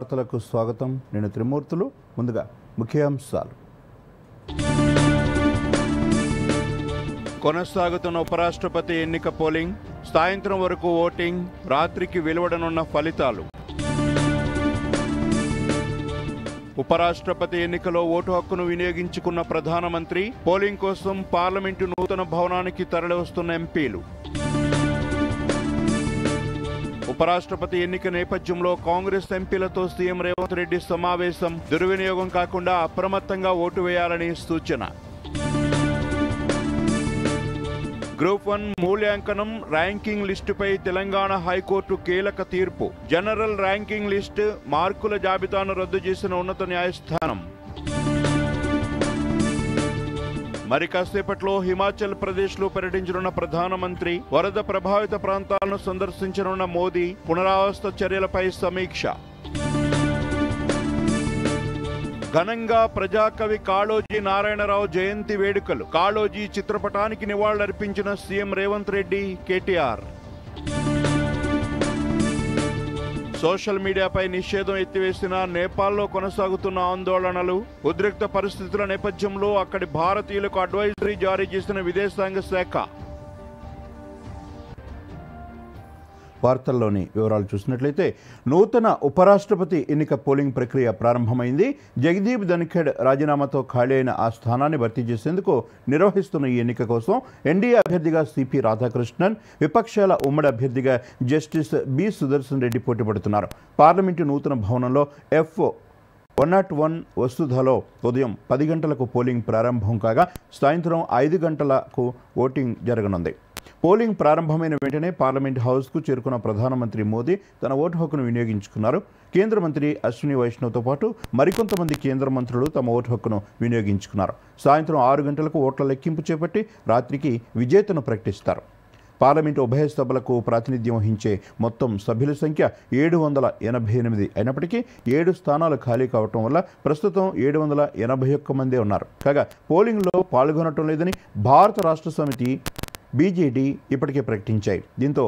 వార్తలకు స్వాగతం. నేను త్రిమూర్తులు. ముందుగా ముఖ్యాంశాలు. కొనసాగుతున్న ఉపరాష్ట్రపతి ఎన్నిక పోలింగ్, సాయంత్రం వరకు ఓటింగ్, రాత్రికి వెలువడనున్న ఫలితాలు. ఉపరాష్ట్రపతి ఎన్నికలో ఓటు హక్కును వినియోగించుకున్న ప్రధానమంత్రి, పోలింగ్ కోసం పార్లమెంటు నూతన భవనానికి తరలివస్తున్న ఎంపీలు. ఉపరాష్ట్రపతి ఎన్నిక నేపథ్యంలో కాంగ్రెస్ ఎంపీలతో సీఎం రేవంత్ రెడ్డి సమావేశం, దుర్వినియోగం కాకుండా అప్రమత్తంగా ఓటు వేయాలని సూచన. గ్రూప్ 1 మూల్యాంకనం ర్యాంకింగ్ లిస్టుపై తెలంగాణ హైకోర్టు కీలక తీర్పు. జనరల్ ర్యాంకింగ్ లిస్టు మార్కుల జాబితాను రద్దు చేసిన ఉన్నత న్యాయస్థానం. మరి కాసేపట్లో హిమాచల్ ప్రదేశ్లో పర్యటించనున్న ప్రధానమంత్రి, వరద ప్రభావిత ప్రాంతాలను సందర్శించనున్న మోదీ, పునరావాస చర్యలపై సమీక్ష. ఘనంగా ప్రజాకవి కాళోజీ నారాయణరావు జయంతి వేడుకలు. కాళోజీ చిత్రపటానికి నివాళులర్పించిన సీఎం రేవంత్ రెడ్డి, కేటీఆర్. సోషల్ మీడియాపై నిషేధం ఎత్తివేసిన నేపాల్లో కొనసాగుతున్న ఆందోళనలు. ఉద్రిక్త పరిస్థితుల నేపథ్యంలో అక్కడి భారతీయులకు అడ్వైజరీ జారీ చేసిన విదేశాంగ శాఖ. వార్తల్లోని వివరాలు చూసినట్లయితే, నూతన ఉపరాష్ట్రపతి ఎన్నిక పోలింగ్ ప్రక్రియ ప్రారంభమైంది. జగదీప్ ధన్ఖడ్ రాజీనామాతో ఖాళీ అయిన ఆ స్థానాన్ని భర్తీ చేసేందుకు నిర్వహిస్తున్న ఈ ఎన్నిక కోసం ఎన్డీఏ అభ్యర్థిగా సిపి రాధాకృష్ణన్, విపక్షాల ఉమ్మడి అభ్యర్థిగా జస్టిస్ బి సుదర్శన్ రెడ్డి పోటీపడుతున్నారు. పార్లమెంటు నూతన భవనంలో F101 వస్తుధలో ఉదయం 10 గంటలకు పోలింగ్ ప్రారంభం కాగా, సాయంత్రం 5 గంటలకు ఓటింగ్ జరగనుంది. పోలింగ్ ప్రారంభమైన వెంటనే పార్లమెంట్ హౌస్కు చేరుకున్న ప్రధానమంత్రి మోదీ తన ఓటు హక్కును వినియోగించుకున్నారు. కేంద్ర మంత్రి అశ్విని వైష్ణవ్తో పాటు మరికొంతమంది కేంద్ర మంత్రులు తమ ఓటు హక్కును వినియోగించుకున్నారు. సాయంత్రం 6 గంటలకు ఓట్ల లెక్కింపు చేపట్టి రాత్రికి విజేతను ప్రకటిస్తారు. పార్లమెంటు ఉభయ సభలకు ప్రాతినిధ్యం వహించే మొత్తం సభ్యుల సంఖ్య 788 అయినప్పటికీ 7 స్థానాలు ఖాళీ కావటం వల్ల ప్రస్తుతం 781 మందే ఉన్నారు. కాగా పోలింగ్లో పాల్గొనటం లేదని భారత రాష్ట్ర సమితి బీజేడీ ఇప్పటికే ప్రకటించాయి. దీంతో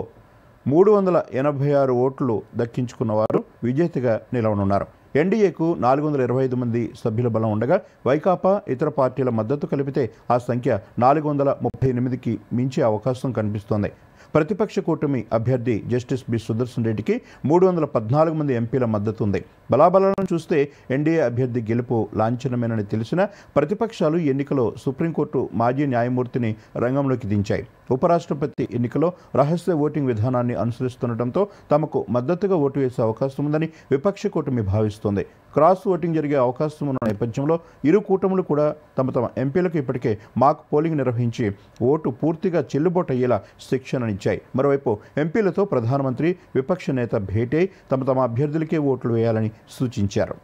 386 ఓట్లు దక్కించుకున్నవారు విజేతగా నిలవనున్నారు. ఎన్డీఏకు 425 మంది సభ్యుల బలం ఉండగా, వైకాపా ఇతర పార్టీల మద్దతు కలిపితే ఆ సంఖ్య 438కి మించే అవకాశం కనిపిస్తోంది. ప్రతిపక్ష కూటమి అభ్యర్థి జస్టిస్ బి సుదర్శన్ రెడ్డికి 314 మంది ఎంపీల మద్దతు ఉంది. బలాబలాలను చూస్తే ఎన్డీఏ అభ్యర్థి గెలుపు లాంఛనమేనని తెలిసిన ప్రతిపక్షాలు ఎన్నికలో సుప్రీంకోర్టు మాజీ న్యాయమూర్తిని రంగంలోకి దించాయి. ఉపరాష్ట్రపతి ఎన్నికలో రహస్య ఓటింగ్ విధానాన్ని అనుసరిస్తుండటంతో తమకు మద్దతుగా ఓటు వేసే అవకాశం ఉందని విపక్ష కూటమి భావిస్తోంది. క్రాస్ ఓటింగ్ జరిగే అవకాశం ఉన్న నేపథ్యంలో ఇరు కూటములు కూడా తమ ఎంపీలకు ఇప్పటికే మాక్ పోలింగ్ నిర్వహించి ఓటు పూర్తిగా చెల్లుబాటు అయ్యేలా శిక్షణనిచ్చాయి. మరోవైపు ఎంపీలతో ప్రధానమంత్రి, విపక్ష నేత భేటీ తమ అభ్యర్థులకే ఓట్లు వేయాలని సూచించారు.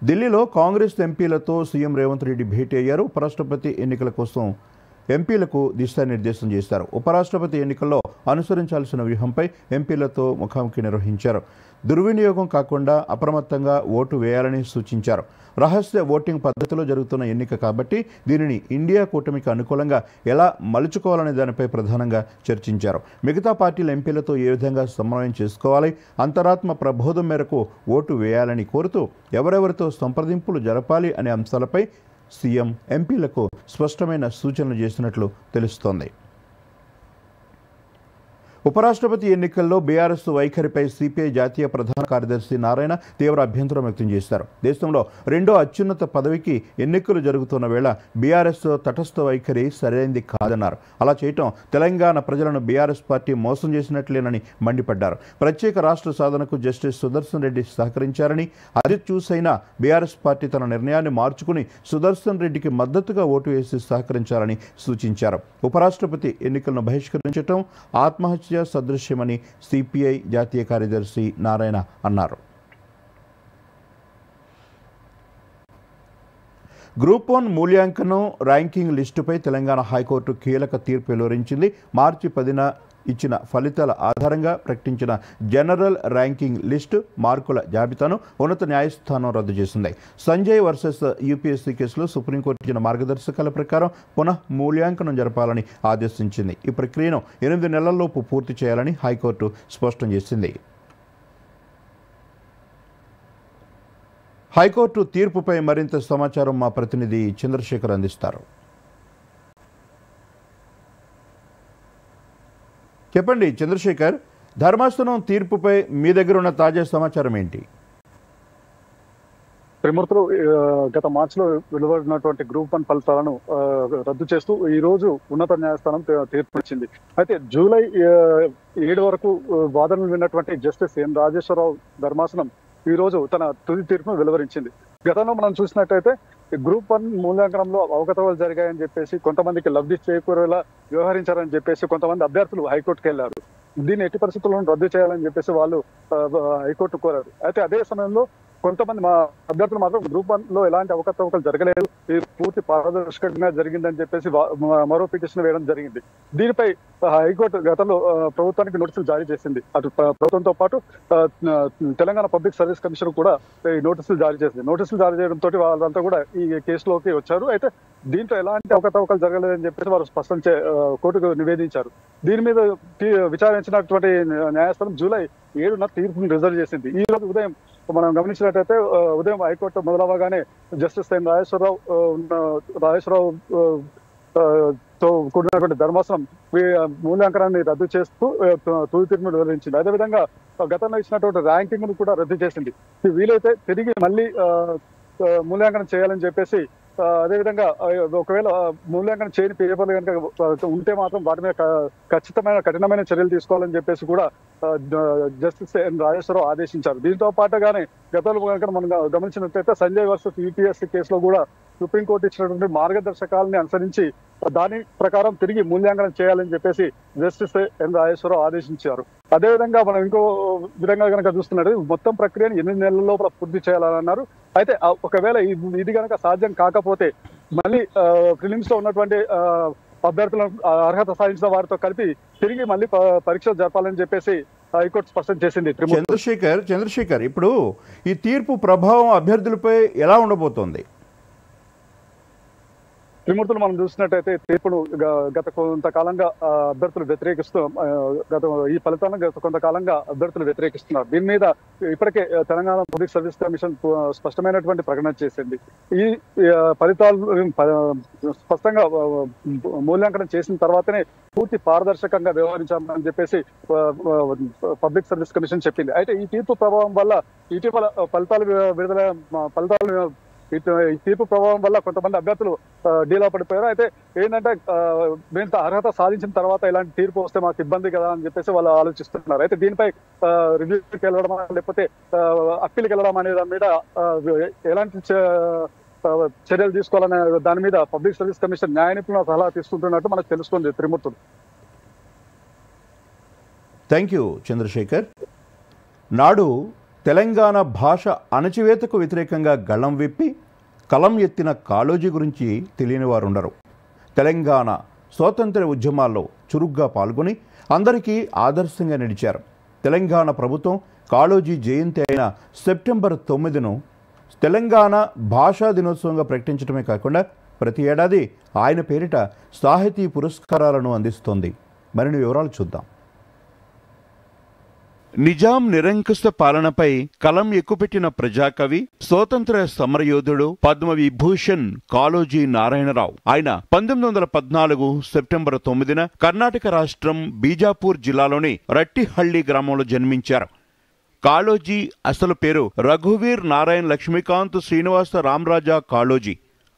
ఢిల్లీలో కాంగ్రెస్ ఎంపీలతో సీఎం రేవంత్ రెడ్డి భేటీ అయ్యారు. ఉపరాష్ట్రపతి ఎన్నికల కోసం ఎంపీలకు దిశానిర్దేశం చేశారు. ఉపరాష్ట్రపతి ఎన్నికల్లో అనుసరించాల్సిన వ్యూహంపై ఎంపీలతో ముఖాముఖి నిర్వహించారు. దుర్వినియోగం కాకుండా అప్రమత్తంగా ఓటు వేయాలని సూచించారు. రహస్య ఓటింగ్ పద్ధతిలో జరుగుతున్న ఎన్నిక కాబట్టి దీనిని ఇండియా కూటమికి అనుకూలంగా ఎలా మలుచుకోవాలనే దానిపై ప్రధానంగా చర్చించారు. మిగతా పార్టీల ఎంపీలతో ఏ విధంగా సమన్వయం చేసుకోవాలి, అంతరాత్మ ప్రబోధం మేరకు ఓటు వేయాలని కోరుతూ ఎవరెవరితో సంప్రదింపులు జరపాలి అనే అంశాలపై సీఎం ఎంపీలకు స్పష్టమైన సూచనలు చేసినట్లు తెలుస్తోంది. ఉపరాష్ట్రపతి ఎన్నికల్లో బీఆర్ఎస్ వైఖరిపై సిపిఐ జాతీయ ప్రధాన కార్యదర్శి నారాయణ తీవ్ర అభ్యంతరం వ్యక్తం చేశారు. దేశంలో రెండో అత్యున్నత పదవికి ఎన్నికలు జరుగుతున్న వేళ బీఆర్ఎస్ తటస్థ వైఖరి సరైనది కాదన్నారు. అలా చేయటం తెలంగాణ ప్రజలను బీఆర్ఎస్ పార్టీ మోసం చేసినట్లేనని మండిపడ్డారు. ప్రత్యేక రాష్ట్ర సాధనకు జస్టిస్ సుదర్శన్ రెడ్డి సహకరించారని, అది చూసైనా బీఆర్ఎస్ పార్టీ తన నిర్ణయాన్ని మార్చుకుని సుదర్శన్ రెడ్డికి మద్దతుగా ఓటు వేసి సహకరించాలని సూచించారు. ఉపరాష్ట్రపతి ఎన్నికలను బహిష్కరించడం ఆత్మహత్య సదృశ్యమని సిపిఐ జాతీయ కార్యదర్శి నారాయణ అన్నారు. గ్రూప్ 1 మూల్యాంకనం ర్యాంకింగ్ లిస్టుపై తెలంగాణ హైకోర్టు కీలక తీర్పు వెలువరించింది. మార్చి 10న ఇచ్చిన ఫలితాల ఆధారంగా ప్రకటించిన జనరల్ ర్యాంకింగ్ లిస్టు మార్కుల జాబితాను ఉన్నత న్యాయస్థానం రద్దు చేసింది. సంజయ్ వర్సెస్ యూపీఎస్సీ కేసులో సుప్రీంకోర్టు ఇచ్చిన మార్గదర్శకాల ప్రకారం పునః మూల్యాంకనం జరపాలని ఆదేశించింది. ఈ ప్రక్రియను 8 నెలల్లోపు పూర్తి చేయాలని హైకోర్టు స్పష్టం చేసింది. హైకోర్టు తీర్పుపై మరింత సమాచారం మా ప్రతినిధి చంద్రశేఖర్ అందిస్తారు. చెప్పండి చంద్రశేఖర్, ధర్మాసనం తీర్పుపై మీ దగ్గర ఉన్న తాజా సమాచారం ఏంటి? త్రిమూర్తులు గత మార్చిలో వెలువడినటువంటి గ్రూప్ 1 ఫలితాలను రద్దు చేస్తూ ఈ రోజు ఉన్నత న్యాయస్థానం తీర్పునిచ్చింది. అయితే జూలై 7 వరకు వాదనలు విన్నటువంటి జస్టిస్ ఎన్ రాజేశ్వరరావు ధర్మాసనం ఈ రోజు తన తుది తీర్పును వెలువరించింది. గతంలో మనం చూసినట్టయితే గ్రూప్ 1 మూల్యాంకనంలో అవకతవకలు జరిగాయని చెప్పేసి, కొంతమందికి లబ్ధి చేకూరేలా వ్యవహరించారని చెప్పేసి కొంతమంది అభ్యర్థులు హైకోర్టుకు వెళ్లారు. దీన్ని ఎట్టి పరిస్థితుల్లో రద్దు చేయాలని చెప్పేసి వాళ్ళు హైకోర్టు కోరారు. అయితే అదే సమయంలో కొంతమంది మా అభ్యర్థులు మాత్రం గ్రూప్ 1 లో ఎలాంటి అవకతవకలు జరగలేదు, ఇది పూర్తి పారదర్శకంగా జరిగిందని చెప్పేసి మరో పిటిషన్ వేయడం జరిగింది. దీనిపై హైకోర్టు గతంలో ప్రభుత్వానికి నోటీసులు జారీ చేసింది. అటు ప్రభుత్వంతో పాటు తెలంగాణ పబ్లిక్ సర్వీస్ కమిషన్ కూడా ఈ నోటీసులు జారీ చేసింది. నోటీసులు జారీ చేయడంతో వాళ్ళంతా కూడా ఈ కేసులోకి వచ్చారు. అయితే దీంట్లో ఎలాంటి అవకతవకలు జరగలేదని చెప్పేసి వారు స్పష్టం కోర్టుకు నివేదించారు. దీని మీద విచారించినటువంటి న్యాయస్థానం జూలై 7న తీర్పును రిజర్వ్ చేసింది. ఈ రోజు ఉదయం మనం గమనించినట్టయితే ఉదయం హైకోర్టు మొదలవగానే జస్టిస్ ఎన్ రాజేశ్వరరావు తో కూడినటువంటి ధర్మాసనం మూల్యాంకనాన్ని రద్దు చేస్తూ తుది తీర్పును వివరించింది. అదేవిధంగా గతంలో ఇచ్చినటువంటి ర్యాంకింగ్ ను కూడా రద్దు చేసింది. వీలైతే తిరిగి మళ్ళీ మూల్యాంకనం చేయాలని చెప్పేసి, అదేవిధంగా ఒకవేళ మూల్యాంకనం చేయని పేపర్లు కనుక ఉంటే మాత్రం వాటి మీద కఠినమైన చర్యలు తీసుకోవాలని చెప్పేసి కూడా జస్టిస్ ఎన్ రాజేశ్వరరావు ఆదేశించారు. దీంతో పాటుగానే గతంలో కనుక మనం గమనించినట్లయితే సంజయ్ వర్సెస్ యూపీఎస్సీ కేసులో కూడా సుప్రీంకోర్టు ఇచ్చినటువంటి మార్గదర్శకాలని అనుసరించి దాని ప్రకారం తిరిగి మూల్యాంకనం చేయాలని చెప్పేసి జస్టిస్ ఎన్ రాజేశ్వరరావు ఆదేశించారు. అదేవిధంగా మనం ఇంకో విధంగా కనుక చూస్తున్నట్టు మొత్తం ప్రక్రియను 8 నెలల లోపల పూర్తి చేయాలని అన్నారు. అయితే ఒకవేళ ఇది కనుక సాధ్యం కాకపోతే మళ్ళీ ప్రిలిమ్స్ లో ఉన్నటువంటి అభ్యర్థులను అర్హత సాధించిన వారితో కలిపి తిరిగి మళ్ళీ పరీక్షలు జరపాలని చెప్పేసి హైకోర్టు స్పష్టం చేసింది. చంద్రశేఖర్, ఇప్పుడు ఈ తీర్పు ప్రభావం అభ్యర్థులపై ఎలా ఉండబోతోంది? త్రిమూర్తులు మనం చూసినట్టయితే తీర్పును గత కొంతకాలంగా అభ్యర్థులు ఈ ఫలితాలను గత కొంతకాలంగా అభ్యర్థులు వ్యతిరేకిస్తున్నారు. దీని మీద ఇప్పటికే తెలంగాణ పబ్లిక్ సర్వీస్ కమిషన్ స్పష్టమైనటువంటి ప్రకటన చేసింది. ఈ ఫలితాలు స్పష్టంగా మూల్యాంకనం చేసిన తర్వాతనే పూర్తి పారదర్శకంగా వ్యవహరించామని చెప్పేసి పబ్లిక్ సర్వీస్ కమిషన్ చెప్పింది. అయితే ఈ తీర్పు ప్రభావం వల్ల ఇటీవల ఈ తీర్పు ప్రభావం వల్ల కొంతమంది అభ్యర్థులు డీలా పడిపోయారు. అయితే ఏంటంటే మేము అర్హత సాధించిన తర్వాత ఇలాంటి తీర్పు వస్తే మాకు ఇబ్బంది కదా అని చెప్పేసి వాళ్ళు ఆలోచిస్తున్నారు. అయితే దీనిపై రివ్యూకి వెళ్ళడమా లేకపోతే అప్పీల్కి వెళ్ళడం అనే దాని మీద ఎలాంటి చర్యలు తీసుకోవాలనే దాని మీద పబ్లిక్ సర్వీస్ కమిషన్ న్యాయ నిపుణుల సలహా తీసుకుంటున్నట్టు మనకు తెలుస్తుంది. త్రిమూర్తులు. Thank you Chandrashekar. నాడు తెలంగాణ భాష అణచివేతకు వ్యతిరేకంగా గళం విప్పి కలం ఎత్తిన కాళోజీ గురించి తెలియని వారు ఉండరు. తెలంగాణ స్వాతంత్ర ఉద్యమాల్లో చురుగ్గా పాల్గొని అందరికీ ఆదర్శంగా నిలిచారు. తెలంగాణ ప్రభుత్వం కాళోజీ జయంతి అయిన సెప్టెంబర్ 9ను తెలంగాణ భాషా దినోత్సవంగా ప్రకటించడమే కాకుండా ప్రతి ఏడాది ఆయన పేరిట సాహితీ పురస్కారాలను అందిస్తోంది. మరిన్ని వివరాలు చూద్దాం. నిజాం నిరంకుశ పాలనపై కలం ఎక్కుపెట్టిన ప్రజాకవి, స్వాతంత్ర సమరయోధుడు, పద్మవిభూషణ్ కాళోజీ నారాయణరావు. ఆయన 1914 సెప్టెంబర్ 9న కర్ణాటక రాష్ట్రం బీజాపూర్ జిల్లాలోని రట్టిహళ్లి గ్రామంలో జన్మించారు. కాళోజీ అసలు పేరు రఘువీర్ నారాయణ్ లక్ష్మీకాంత్ శ్రీనివాస రామరాజా కాళోజీ.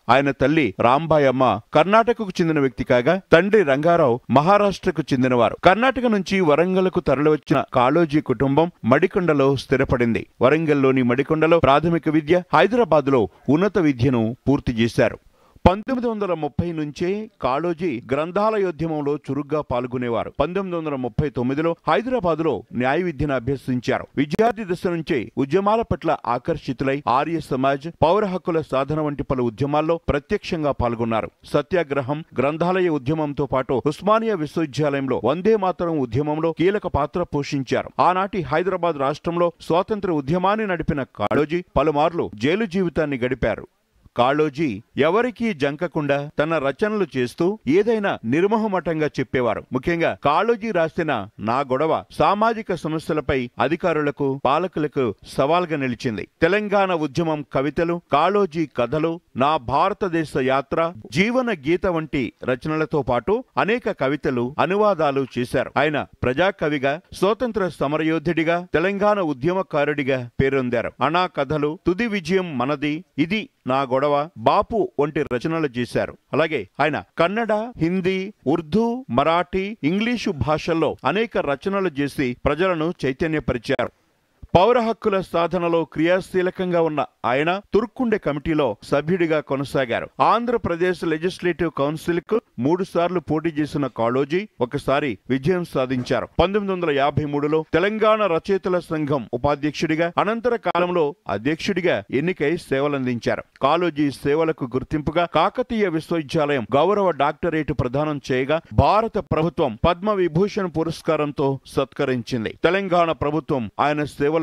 ఆయన తల్లి రాంబాయమ్మ కర్ణాటకకు చెందిన వ్యక్తి కాగా తండ్రి రంగారావు మహారాష్ట్రకు చెందినవారు. కర్ణాటక నుంచి వరంగల్కు తరలివచ్చిన కాళోజీ కుటుంబం మడికొండలో స్థిరపడింది. వరంగల్లోని మడికొండలో ప్రాథమిక విద్య, హైదరాబాద్లో ఉన్నత విద్యను పూర్తి చేశారు. 1930 నుంచే కాళోజీ గ్రంథాలయోద్యమంలో చురుగ్గా పాల్గొనేవారు. 1939లో హైదరాబాదులో న్యాయ విద్యను అభ్యసించారు. విద్యార్థి దశ నుంచే ఉద్యమాల పట్ల ఆకర్షితులై ఆర్య సమాజ్, పౌర హక్కుల సాధన వంటి పలు ఉద్యమాల్లో ప్రత్యక్షంగా పాల్గొన్నారు. సత్యాగ్రహం, గ్రంథాలయ ఉద్యమంతో పాటు ఉస్మానియా విశ్వవిద్యాలయంలో వందే మాతరం ఉద్యమంలో కీలక పాత్ర పోషించారు. ఆనాటి హైదరాబాద్ రాష్ట్రంలో స్వాతంత్ర ఉద్యమాన్ని నడిపిన కాళోజీ పలుమార్లు జైలు జీవితాన్ని గడిపారు. కాళోజీ ఎవరికీ జంకకుండా తన రచనలు చేస్తూ ఏదైనా నిర్మోహమటంగా చెప్పేవారు. ముఖ్యంగా కాళోజీ రాసిన నా గొడవ సామాజిక సమస్యలపై అధికారులకు, పాలకులకు సవాల్గా నిలిచింది. తెలంగాణ ఉద్యమం కవితలు, కాళోజీ కథలు, నా భారతదేశ యాత్ర, జీవన గీత వంటి రచనలతో పాటు అనేక కవితలు, అనువాదాలు చేశారు. ఆయన ప్రజాకవిగా, స్వాతంత్ర సమరయోధుడిగా, తెలంగాణ ఉద్యమకారుడిగా పేరొందారు. అనా కథలు, తుది విజయం మనది, ఇది నా గొడవ, బాపు వంటి రచనలు చేశారు. అలాగే ఆయన కన్నడ, హిందీ, ఉర్దూ, మరాఠీ, ఇంగ్లీషు భాషల్లో అనేక రచనలు చేసి ప్రజలను చైతన్యపరిచారు. పౌర హక్కుల సాధనలో క్రియాశీలకంగా ఉన్న ఆయన తుర్కుండే కమిటీలో సభ్యుడిగా కొనసాగారు. ఆంధ్రప్రదేశ్ లెజిస్లేటివ్ కౌన్సిల్ కు 3 సార్లు పోటీ చేసిన కాళోజీ ఒకసారి విజయం సాధించారు. 1953లో తెలంగాణ రచయితల సంఘం ఉపాధ్యక్షుడిగా, అనంతర కాలంలో అధ్యక్షుడిగా ఎన్నికై సేవలందించారు. కాళోజీ సేవలకు గుర్తింపుగా కాకతీయ విశ్వవిద్యాలయం గౌరవ డాక్టరేట్ ప్రదానం చేయగా భారత ప్రభుత్వం పద్మ విభూషణ్ పురస్కారంతో సత్కరించింది. తెలంగాణ ప్రభుత్వం ఆయన సేవలకు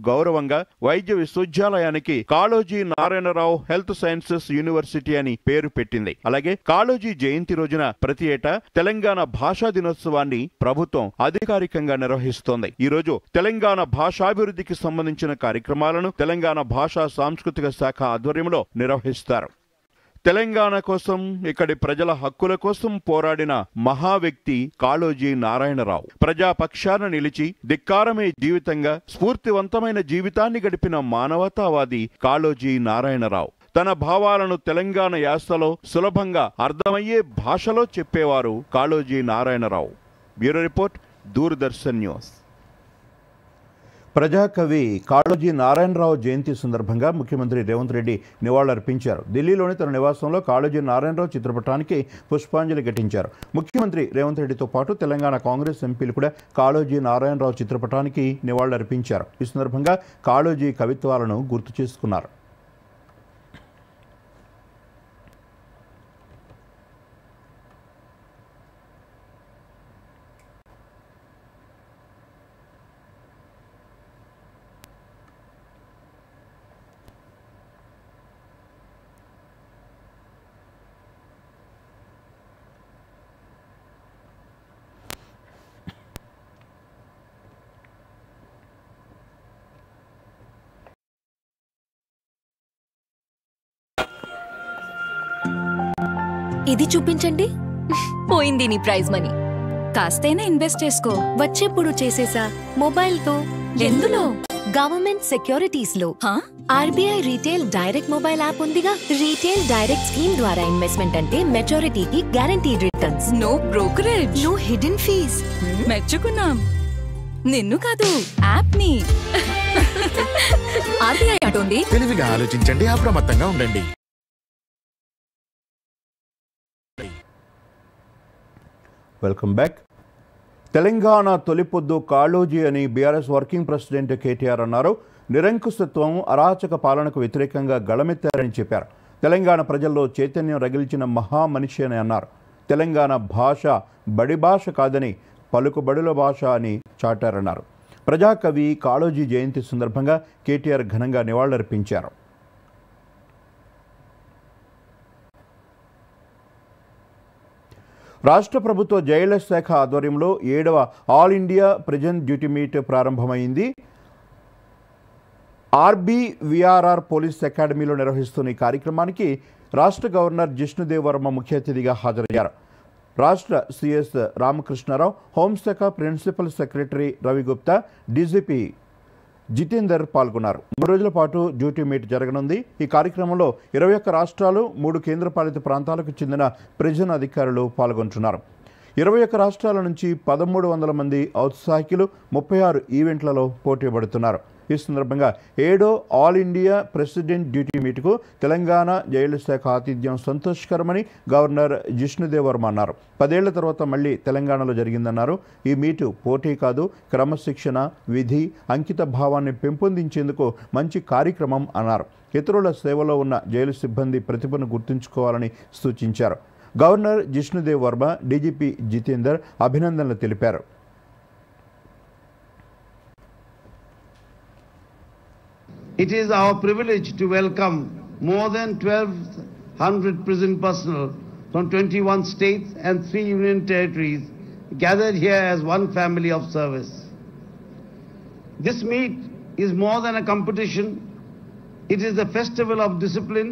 గౌరవంగా వైద్య విశ్వవిద్యాలయానికి Kaloji Narayana Rao health sciences university అని పేరు పెట్టింది. అలాగే కాళోజీ జయంతి రోజున ప్రతి ఏటా తెలంగాణ భాషా దినోత్సవాన్ని ప్రభుత్వం అధికారికంగా నిర్వహిస్తోంది. ఈ రోజు తెలంగాణ భాషాభివృద్ధికి సంబంధించిన కార్యక్రమాలను తెలంగాణ భాషా సాంస్కృతిక శాఖ ఆధ్వర్యంలో నిర్వహిస్తారు. తెలంగాణ కోసం, ఇక్కడి ప్రజల హక్కుల కోసం పోరాడిన మహా వ్యక్తి కాళోజీ నారాయణరావు. ప్రజాపక్షాన నిలిచి ధిక్కారమే జీవితంగా స్ఫూర్తివంతమైన జీవితాన్ని గడిపిన మానవతావాది కాళోజీ నారాయణరావు. తన భావాలను తెలంగాణ యాసలో సులభంగా అర్థమయ్యే భాషలో చెప్పేవారు Kaloji Narayanarao. Bureau report, Doordarshan news. ప్రజాకవి కాళోజీ నారాయణరావు జయంతి సందర్భంగా ముఖ్యమంత్రి రేవంత్ రెడ్డి నివాళులర్పించారు. ఢిల్లీలోని తన నివాసంలో కాళోజీ నారాయణరావు చిత్రపటానికి పుష్పాంజలి ఘటించారు. ముఖ్యమంత్రి రేవంత్ రెడ్డితో పాటు తెలంగాణ కాంగ్రెస్ ఎంపీలు కూడా కాళోజీ నారాయణరావు చిత్రపటానికి నివాళులర్పించారు. ఈ సందర్భంగా కాళోజీ కవిత్వాలను గుర్తు చేసుకున్నారు. ఇది చూపించండి. పోయింది నీ ప్రైజ్ మనీ. కాస్తైనా ఇన్వెస్ట్ చేసుకో. వచ్చేప్పుడు చేసేసా మొబైల్తో. ఎందులో? గవర్నమెంట్ సెక్యూరిటీస్ లో. RBI retail direct mobile app ఉందిగా. రీటైల్ డైరెక్ట్ స్కీమ్ ద్వారా ఇన్వెస్ట్మెంట్ అంటే మెచ్యూరిటీకి guaranteed returns. No brokerage, no hidden fees. మెచ్చుకున్నాం. నిన్ను కాదు, యాప్ ని. ఆర్బీఐ అంటోంది, తెలివిగా ఆలోచించండి, అప్రమత్తంగా ఉండండి. Welcome back. తెలంగాణ తొలిపొద్దు కాళోజీ అని బీఆర్ఎస్ వర్కింగ్ ప్రెసిడెంట్ కేటీఆర్ అన్నారు. నిరంకుశత్వం, అరాచక పాలనకు వ్యతిరేకంగా గళమెత్తారని చెప్పారు. తెలంగాణ ప్రజల్లో చైతన్యం రగిల్చిన మహామనిషి అని అన్నారు. తెలంగాణ భాష బడి భాష కాదని పలుకుబడుల భాష అని చాటారన్నారు. ప్రజాకవి కాళోజీ జయంతి సందర్భంగా కేటీఆర్ ఘనంగా నివాళులర్పించారు. రాష్ట్ర ప్రభుత్వ జైళ్ల శాఖ ఆధ్వర్యంలో 7వ all India prison duty meet ప్రారంభమైంది. ఆర్బీవీఆర్ఆర్ పోలీస్ అకాడమీలో నిర్వహిస్తున్న ఈ కార్యక్రమానికి రాష్ట్ర గవర్నర్ జిష్ణుదేవ్ వర్మ ముఖ్య అతిథిగా హాజరయ్యారు. రాష్ట్ర సిఎస్ రామకృష్ణారావు, హోంశాఖ principal secretary Ravi Gupta, DGP Jitender పాల్గొన్నారు. 3 రోజుల పాటు డ్యూటీ మీట్ జరగనుంది. ఈ కార్యక్రమంలో 21 రాష్ట్రాలు, 3 కేంద్రపాలిత ప్రాంతాలకు చెందిన ప్రిజన్ అధికారులు పాల్గొంటున్నారు. 21 రాష్ట్రాల నుంచి 1300 మంది ఔత్సాహికులు 36 ఈవెంట్లలో పోటీ పడుతున్నారు. ఈ సందర్భంగా 7వ ఆల్ ఇండియా ప్రెసిడెంట్ డ్యూటీ మీట్కు తెలంగాణ జైళ్ల శాఖ ఆతిథ్యం సంతోషకరమని గవర్నర్ జిష్ణుదేవ్ వర్మ అన్నారు. 10 ఏళ్ల తర్వాత మళ్లీ తెలంగాణలో జరిగిందన్నారు. ఈ మీటు పోటీ కాదు, క్రమశిక్షణ, విధి, అంకిత భావాన్ని పెంపొందించేందుకు మంచి కార్యక్రమం అన్నారు. ఇతరుల సేవలో ఉన్న జైలు సిబ్బంది ప్రతిభను గుర్తుంచుకోవాలని సూచించారు. గవర్నర్ జిష్ణుదేవ్ వర్మ, డీజీపీ జితేందర్ అభినందనలు తెలిపారు. It is our privilege to welcome more than 1,200 prison personnel from 21 states and 3 union territories gathered here as one family of service. This meet is more than a competition. It is a festival of discipline,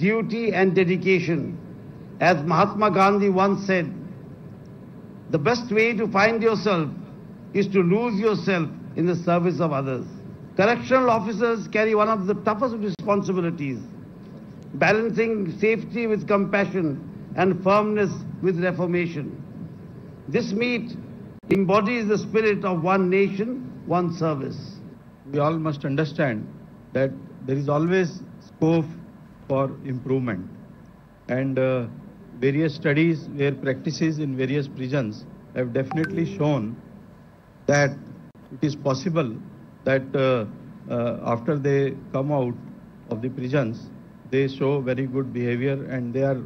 duty and dedication. As Mahatma Gandhi once said, the best way to find yourself is to lose yourself in the service of others. Correctional officers carry one of the toughest responsibilities, balancing safety with compassion and firmness with reformation. This meet embodies the spirit of one nation, one service. We all must understand that there is always scope for improvement, and various studies where practices in various prisons have definitely shown that it is possible that after they come out of the prisons, they show very good behavior and they are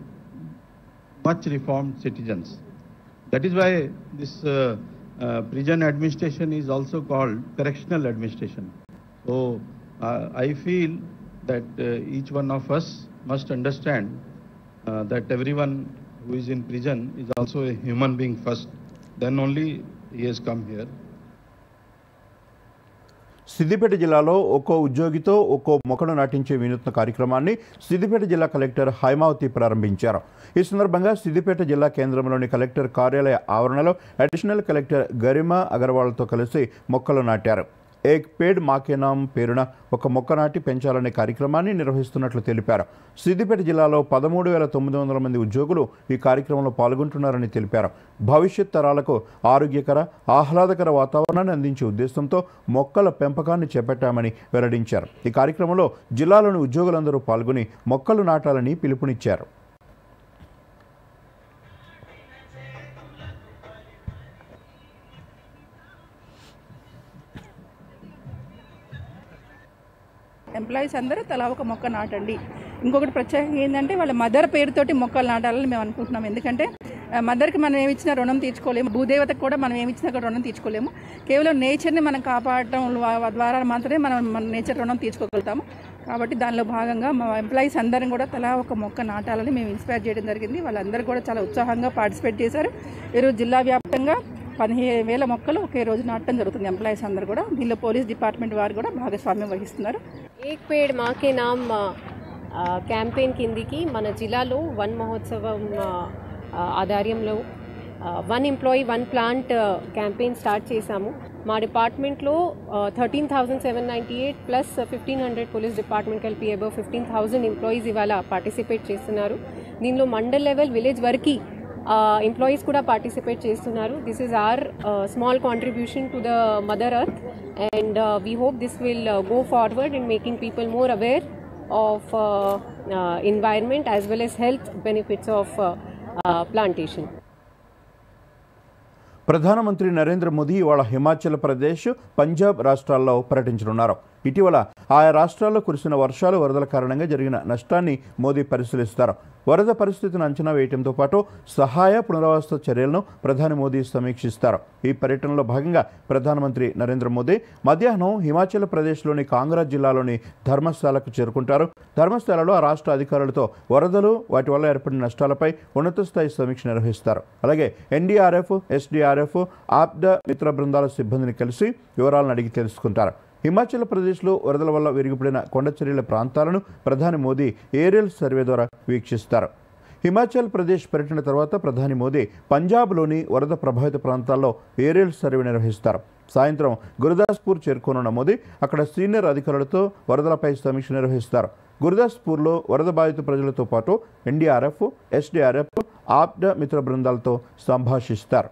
much reformed citizens. That is why this prison administration is also called correctional administration. So I feel that each one of us must understand that everyone who is in prison is also a human being first, then only he has come here. Siddipet జిల్లాలో ఒక్కో ఉద్యోగితో ఒక్కో మొక్కను నాటించే వినూత్న కార్యక్రమాన్ని సిద్దిపేట జిల్లా collector Haimavathi ప్రారంభించారు. ఈ సందర్భంగా సిద్దిపేట జిల్లా కేంద్రంలోని కలెక్టర్ కార్యాలయ ఆవరణలో అడిషనల్ కలెక్టర్ గరిమా అగర్వాల్తో కలిసి మొక్కలు నాటారు. ఏక్ పేడ్ మాకే నామ్ పేరున ఒక మొక్క నాటి పెంచాలనే కార్యక్రమాన్ని నిర్వహిస్తున్నట్లు తెలిపారు. సిద్దిపేట జిల్లాలో 13,900 మంది ఉద్యోగులు ఈ కార్యక్రమంలో పాల్గొంటున్నారని తెలిపారు. భవిష్యత్ తరాలకు ఆరోగ్యకర, ఆహ్లాదకర వాతావరణాన్ని అందించే ఉద్దేశంతో మొక్కల పెంపకాన్ని చేపట్టామని వెల్లడించారు. ఈ కార్యక్రమంలో జిల్లాలోని ఉద్యోగులందరూ పాల్గొని మొక్కలు నాటాలని పిలుపునిచ్చారు. ఎంప్లాయీస్ అందరూ తలా ఒక మొక్క నాటండి. ఇంకొకటి ప్రత్యేకంగా ఏంటంటే వాళ్ళ మదర్ పేరుతోటి మొక్కలు నాటాలని మేము అనుకుంటున్నాం. ఎందుకంటే మదర్కి మనం ఏమిచ్చినా రుణం తీర్చుకోలేము, భూదేవతకు కూడా మనం ఏమిచ్చినా రుణం తీర్చుకోలేము. కేవలం నేచర్ని మనం కాపాడటం ద్వారా మాత్రమే మన నేచర్ రుణం తీర్చుకోగలుగుతాము. కాబట్టి దానిలో భాగంగా మా ఎంప్లాయీస్ అందరం కూడా తలా ఒక మొక్క నాటాలని మేము ఇన్స్పైర్ చేయడం జరిగింది. వాళ్ళందరూ కూడా చాలా ఉత్సాహంగా పార్టిసిపేట్ చేశారు. ఈరోజు జిల్లా వ్యాప్తంగా 15,000 మొక్కలు ఒకే రోజు నాటడం జరుగుతుంది. ఎంప్లాయీస్ అందరూ కూడా, దీనిలో పోలీస్ డిపార్ట్మెంట్ వారు కూడా భాగస్వామ్యం వహిస్తున్నారు. ఏక్ పేడ్ మాకే నామ్ క్యాంపెయిన్ కిందికి మన జిల్లాలో వన్ మహోత్సవం ఆధ్వర్యంలో 1 ఎంప్లాయీ 1 ప్లాంట్ క్యాంపెయిన్ స్టార్ట్ చేశాము. మా డిపార్ట్మెంట్లో 13,798 ప్లస్ 1,500 పోలీస్ డిపార్ట్మెంట్ కలిపి అబౌవ్ 15,000 ఎంప్లాయీస్ ఇవాళ పార్టిసిపేట్ చేస్తున్నారు. దీనిలో మండల్ లెవెల్, విలేజ్ వరకు ఎంప్లాయీస్ కూడా పార్టిసిపేట్ చేస్తున్నారు. This is our small contribution to the mother earth and we hope this will go forward in making people more aware of environment as well as health benefits of plantation. ప్రధానమంత్రి నరేంద్ర మోదీ ఇవాళ హిమాచల్ ప్రదేశ్, పంజాబ్ రాష్ట్రాల్లో పర్యటించనున్నారు. ఇటీవల ఆయా రాష్ట్రాల్లో కురిసిన వర్షాలు, వరదల కారణంగా జరిగిన నష్టాన్ని మోదీ పరిశీలిస్తారు. వరద పరిస్థితిని అంచనా వేయడంతో పాటు సహాయ పునరావాస చర్యలను ప్రధాని మోదీ సమీక్షిస్తారు. ఈ పర్యటనలో భాగంగా ప్రధానమంత్రి నరేంద్ర మోదీ మధ్యాహ్నం హిమాచల్ ప్రదేశ్లోని కాంగ్రా జిల్లాలోని ధర్మశాలకు చేరుకుంటారు. ధర్మశాలలో ఆ రాష్ట్ర అధికారులతో వరదలు, వాటి వల్ల ఏర్పడిన నష్టాలపై ఉన్నత స్థాయి సమీక్ష నిర్వహిస్తారు. అలాగే ఎన్డీఆర్ఎఫ్, ఎస్డీఆర్ఎఫ్, ఆప్దా మిత్ర బృందాల సిబ్బందిని కలిసి వివరాలను అడిగి తెలుసుకుంటారు. హిమాచల్ ప్రదేశ్లో వరదల వల్ల విరిగిపడిన కొండచర్యల ప్రాంతాలను ప్రధాని మోదీ ఏరియల్ సర్వే ద్వారా వీక్షిస్తారు. హిమాచల్ ప్రదేశ్ పర్యటన తర్వాత ప్రధాని మోదీ పంజాబ్లోని వరద ప్రభావిత ప్రాంతాల్లో ఏరియల్ సర్వే నిర్వహిస్తారు. సాయంత్రం గురుదాస్పూర్ చేరుకోనున్న మోదీ అక్కడ సీనియర్ అధికారులతో వరదలపై సమీక్ష నిర్వహిస్తారు. గురుదాస్పూర్లో వరద బాధిత ప్రజలతో పాటు ఎన్డీఆర్ఎఫ్, ఎస్డీఆర్ఎఫ్, ఆప్దా మిత్ర బృందాలతో సంభాషిస్తారు.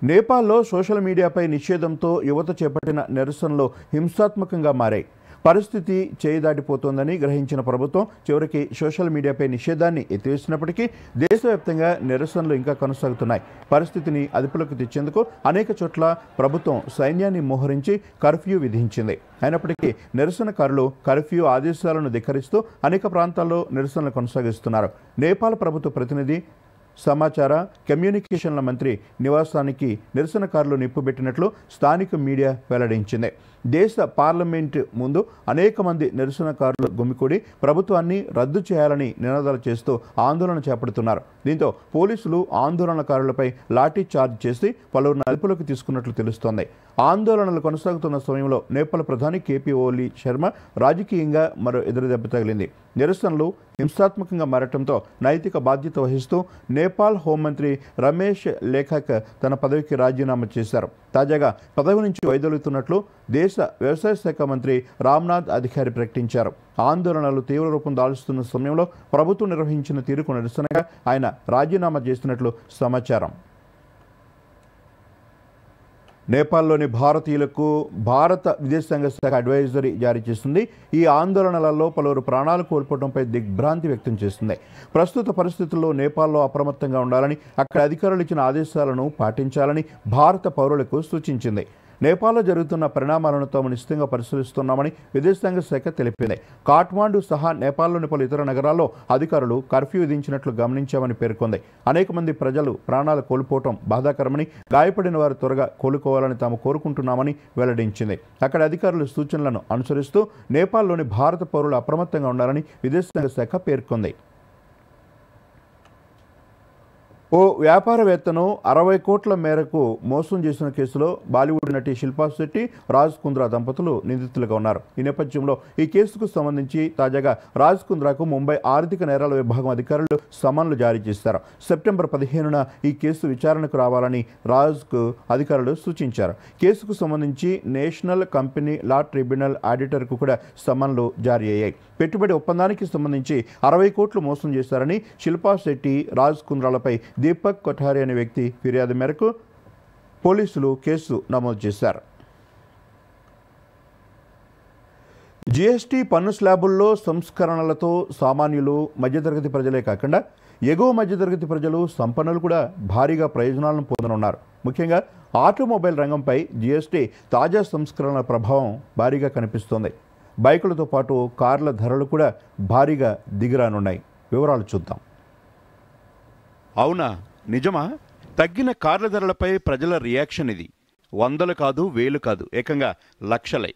నేపాల్లో సోషల్ మీడియాపై నిషేధంతో యువత చేపట్టిన నిరసనలు హింసాత్మకంగా మారాయి. పరిస్థితి చేయిదాటిపోతోందని గ్రహించిన ప్రభుత్వం చివరికి సోషల్ మీడియాపై నిషేధాన్ని ఎత్తివేసినప్పటికీ దేశవ్యాప్తంగా నిరసనలు ఇంకా కొనసాగుతున్నాయి. పరిస్థితిని అదుపులోకి తెచ్చేందుకు అనేక చోట్ల ప్రభుత్వం సైన్యాన్ని మోహరించి కర్ఫ్యూ విధించింది. అయినప్పటికీ నిరసనకారులు కర్ఫ్యూ ఆదేశాలను ధిక్కరిస్తూ అనేక ప్రాంతాల్లో నిరసనలు కొనసాగిస్తున్నారు. నేపాల్ ప్రభుత్వ ప్రతినిధి సమాచార కమ్యూనికేషన్ల మంత్రి నివాసానికి నిరసనకారులు నిప్పుబెట్టినట్లు స్థానిక మీడియా వెల్లడించింది. దేశ పార్లమెంటు ముందు అనేక మంది నిరసనకారులు గుమికూడి ప్రభుత్వాన్ని రద్దు చేయాలని నినాదాలు చేస్తూ ఆందోళన చేపడుతున్నారు. దీంతో పోలీసులు ఆందోళనకారులపై లాఠీ చార్జ్ చేసి పలువురిని అదుపులోకి తీసుకున్నట్లు తెలుస్తోంది. ఆందోళనలు కొనసాగుతున్న సమయంలో నేపాల్ ప్రధాని కేపీ ఓలీ శర్మ రాజకీయంగా మరో ఎదురుదెబ్బ తగిలింది. నిరసనలు హింసాత్మకంగా మారటంతో నైతిక బాధ్యత వహిస్తూ నేపాల్ హోంమంత్రి రమేష్ లేఖక్ తన పదవికి రాజీనామా చేశారు. తాజాగా పదవి నుంచి వైదొలుగుతున్నట్లు దేశ వ్యవసాయ శాఖ మంత్రి రామ్నాథ్ అధికారి ప్రకటించారు. ఆందోళనలు తీవ్ర రూపం దాల్చుతున్న సమయంలో ప్రభుత్వం నిర్వహించిన తీరుకు నిరసనగా ఆయన రాజీనామా చేసినట్లు సమాచారం. నేపాల్లోని భారతీయులకు భారత విదేశాంగ శాఖ అడ్వైజరీ జారీ చేస్తుంది. ఈ ఆందోళనలలో పలువురు ప్రాణాలు కోల్పోవడంపై దిగ్భ్రాంతి వ్యక్తం చేస్తుంది. ప్రస్తుత పరిస్థితుల్లో నేపాల్లో అప్రమత్తంగా ఉండాలని, అక్కడ అధికారులు ఇచ్చిన ఆదేశాలను పాటించాలని భారత పౌరులకు సూచించింది. నేపాల్లో జరుగుతున్న పరిణామాలను తాము నిశ్చితంగా పరిశీలిస్తున్నామని విదేశాంగ శాఖ తెలిపింది. కాఠ్మాండు సహా నేపాల్లోని పలు ఇతర నగరాల్లో అధికారులు కర్ఫ్యూ విధించినట్లు గమనించామని పేర్కొంది. అనేక మంది ప్రజలు ప్రాణాలు కోల్పోవటం బాధాకరమని, గాయపడిన వారు త్వరగా కోలుకోవాలని తాము కోరుకుంటున్నామని వెల్లడించింది. అక్కడ అధికారుల సూచనలను అనుసరిస్తూ నేపాల్లోని భారత పౌరులు అప్రమత్తంగా ఉండాలని విదేశాంగ శాఖ పేర్కొంది. ఓ వ్యాపారవేత్తను 60 కోట్ల మేరకు మోసం చేసిన కేసులో బాలీవుడ్ నటి శిల్పా శెట్టి, రాజ్ కుంద్రా దంపతులు నిందితులుగా ఉన్నారు. ఈ నేపథ్యంలో ఈ కేసుకు సంబంధించి తాజాగా రాజ్ కుంద్రాకు ముంబై ఆర్థిక నేరాల విభాగం అధికారులు సమన్లు జారీ చేశారు. సెప్టెంబర్ 15న ఈ కేసు విచారణకు రావాలని రాజ్కు అధికారులు సూచించారు. కేసుకు సంబంధించి నేషనల్ కంపెనీ లా ట్రిబ్యునల్ ఆడిటర్కు కూడా సమన్లు జారీ అయ్యాయి. పెట్టుబడి ఒప్పందానికి సంబంధించి 60 కోట్లు మోసం చేశారని శిల్పా శెట్టి, రాజ్ కుంద్రాలపై దీపక్ కొఠారి అనే వ్యక్తి ఫిర్యాదు మేరకు పోలీసులు కేసు నమోదు చేశారు. జీఎస్టీ పన్ను స్లాబుల్లో సంస్కరణలతో సామాన్యులు, మధ్యతరగతి ప్రజలే కాకుండా ఎగువ మధ్యతరగతి ప్రజలు, సంపన్నులు కూడా భారీగా ప్రయోజనాలను పొందనున్నారు. ముఖ్యంగా ఆటోమొబైల్ రంగంపై జీఎస్టీ తాజా సంస్కరణల ప్రభావం భారీగా కనిపిస్తోంది. బైకులతో పాటు కార్ల ధరలు కూడా భారీగా దిగిరానున్నాయి. వివరాలు చూద్దాం. అవునా, నిజమా? తగ్గిన కార్ల ధరలపై ప్రజల రియాక్షన్ ఇది. వందలు కాదు, వేలు కాదు, ఏకంగా లక్షలై.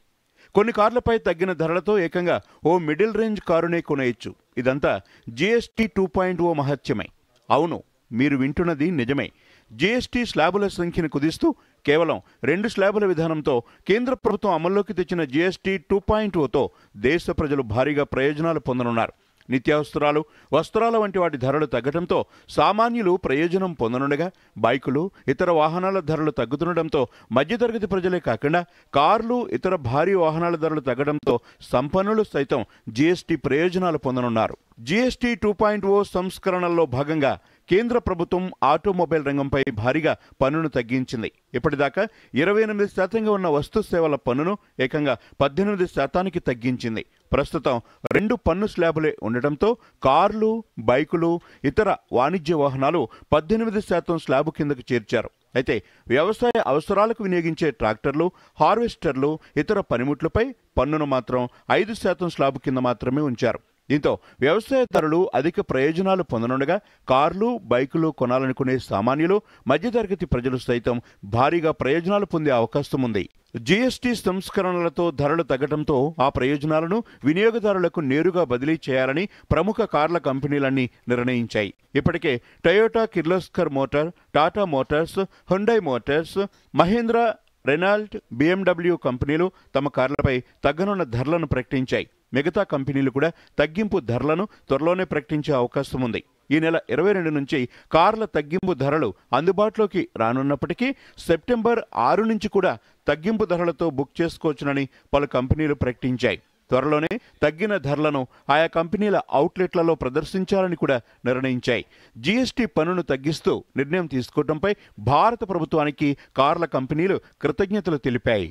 కొన్ని కార్లపై తగ్గిన ధరలతో ఏకంగా ఓ మిడిల్ రేంజ్ కారునే కొనేయచ్చు. ఇదంతా జీఎస్టీ 2.0 మహత్యమే. అవును, మీరు వింటున్నది నిజమే. జీఎస్టీ స్లాబుల సంఖ్యను కుదిస్తూ కేవలం 2 స్లాబుల విధానంతో కేంద్ర ప్రభుత్వం అమల్లోకి తెచ్చిన జీఎస్టీ 2.0తో దేశ ప్రజలు భారీగా ప్రయోజనాలు పొందనున్నారు. నిత్యావసరాలు, వస్త్రాల వంటి వాటి ధరలు తగ్గడంతో సామాన్యులు ప్రయోజనం పొందనుండగా, బైకులు, ఇతర వాహనాల ధరలు తగ్గుతుండటంతో మధ్యతరగతి ప్రజలే కాకుండా కార్లు, ఇతర భారీ వాహనాల ధరలు తగ్గడంతో సంపన్నులు సైతం జీఎస్టీ ప్రయోజనాలు పొందనున్నారు. జీఎస్టీ 2.0 సంస్కరణల్లో భాగంగా కేంద్ర ప్రభుత్వం ఆటోమొబైల్ రంగంపై భారీగా పన్నును తగ్గించింది. ఇప్పటిదాకా 28% ఉన్న వస్తు సేవల పన్నును ఏకంగా 18% తగ్గించింది. ప్రస్తుతం 2 పన్ను స్లాబులే ఉండటంతో కార్లు, బైకులు, ఇతర వాణిజ్య వాహనాలు 18% స్లాబు కిందకు చేర్చారు. అయితే వ్యవసాయ అవసరాలకు వినియోగించే ట్రాక్టర్లు, హార్వెస్టర్లు, ఇతర పనిముట్లపై పన్నును మాత్రం 5% స్లాబు కింద మాత్రమే ఉంచారు. దీంతో వ్యవసాయదారులు అధిక ప్రయోజనాలు పొందనుండగా, కార్లు, బైకులు కొనాలనుకునే సామాన్యులు, మధ్యతరగతి ప్రజలు సైతం భారీగా ప్రయోజనాలు పొందే అవకాశం ఉంది. జీఎస్టీ సంస్కరణలతో ధరలు తగ్గడంతో ఆ ప్రయోజనాలను వినియోగదారులకు నేరుగా బదిలీ చేయాలని ప్రముఖ కార్ల కంపెనీలన్నీ నిర్ణయించాయి. ఇప్పటికే Toyota Kirloskar motor, Tata Motors, Hyundai Motors, Mahindra, Renault, BMW కంపెనీలు తమ కార్లపై తగ్గనున్న ధరలను ప్రకటించాయి. మిగతా కంపెనీలు కూడా తగ్గింపు ధరలను త్వరలోనే ప్రకటించే అవకాశం ఉంది. ఈ నెల 22 నుంచి కార్ల తగ్గింపు ధరలు అందుబాటులోకి రానున్నప్పటికీ సెప్టెంబర్ 6 నుంచి కూడా తగ్గింపు ధరలతో బుక్ చేసుకోవచ్చునని పలు కంపెనీలు ప్రకటించాయి. త్వరలోనే తగ్గిన ధరలను ఆయా కంపెనీల అవుట్లెట్లలో ప్రదర్శించాలని కూడా నిర్ణయించాయి. జీఎస్టీ పన్నును తగ్గిస్తూ నిర్ణయం తీసుకోవడంపై భారత ప్రభుత్వానికి కార్ల కంపెనీలు కృతజ్ఞతలు తెలిపాయి.